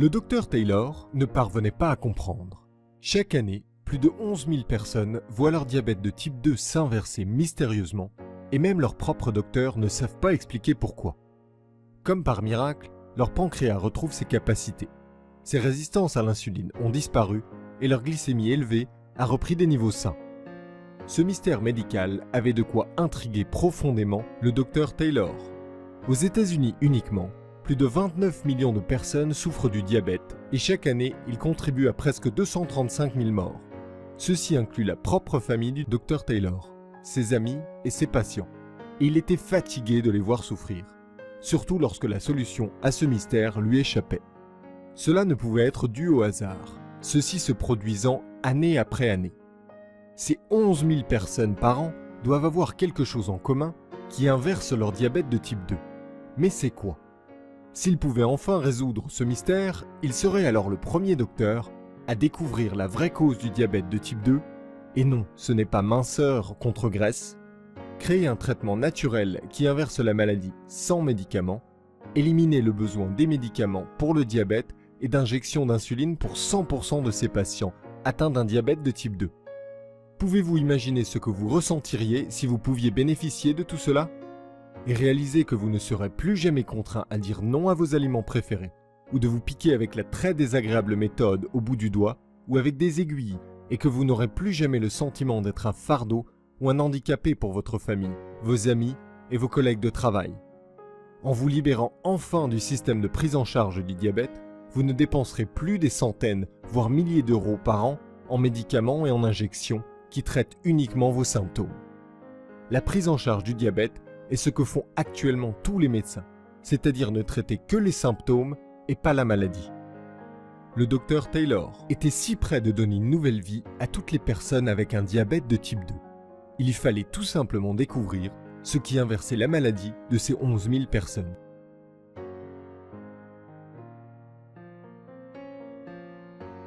Le docteur Taylor ne parvenait pas à comprendre. Chaque année, plus de 11 000 personnes voient leur diabète de type 2 s'inverser mystérieusement et même leurs propres docteurs ne savent pas expliquer pourquoi. Comme par miracle, leur pancréas retrouve ses capacités. Ses résistances à l'insuline ont disparu et leur glycémie élevée a repris des niveaux sains. Ce mystère médical avait de quoi intriguer profondément le docteur Taylor. Aux États-Unis uniquement, plus de 29 millions de personnes souffrent du diabète et chaque année, il contribue à presque 235 000 morts. Ceci inclut la propre famille du docteur Taylor, ses amis et ses patients. Et il était fatigué de les voir souffrir, surtout lorsque la solution à ce mystère lui échappait. Cela ne pouvait être dû au hasard, ceci se produisant année après année. Ces 11 000 personnes par an doivent avoir quelque chose en commun qui inverse leur diabète de type 2. Mais c'est quoi? S'il pouvait enfin résoudre ce mystère, il serait alors le premier docteur à découvrir la vraie cause du diabète de type 2. Et non, ce n'est pas minceur contre graisse. Créer un traitement naturel qui inverse la maladie sans médicaments, éliminer le besoin des médicaments pour le diabète et d'injection d'insuline pour 100% de ces patients atteints d'un diabète de type 2. Pouvez-vous imaginer ce que vous ressentiriez si vous pouviez bénéficier de tout cela? Et réaliser que vous ne serez plus jamais contraint à dire non à vos aliments préférés, ou de vous piquer avec la très désagréable méthode au bout du doigt, ou avec des aiguilles, et que vous n'aurez plus jamais le sentiment d'être un fardeau ou un handicapé pour votre famille, vos amis et vos collègues de travail. En vous libérant enfin du système de prise en charge du diabète, vous ne dépenserez plus des centaines, voire milliers d'euros par an en médicaments et en injections qui traitent uniquement vos symptômes. La prise en charge du diabète est ce que font actuellement tous les médecins, c'est-à-dire ne traiter que les symptômes et pas la maladie. Le docteur Taylor était si près de donner une nouvelle vie à toutes les personnes avec un diabète de type 2. Il fallait tout simplement découvrir ce qui inversait la maladie de ces 11 000 personnes.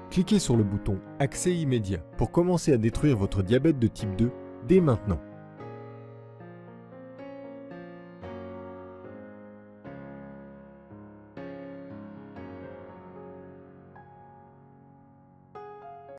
Cliquez sur le bouton « Accès immédiat » pour commencer à détruire votre diabète de type 2 dès maintenant.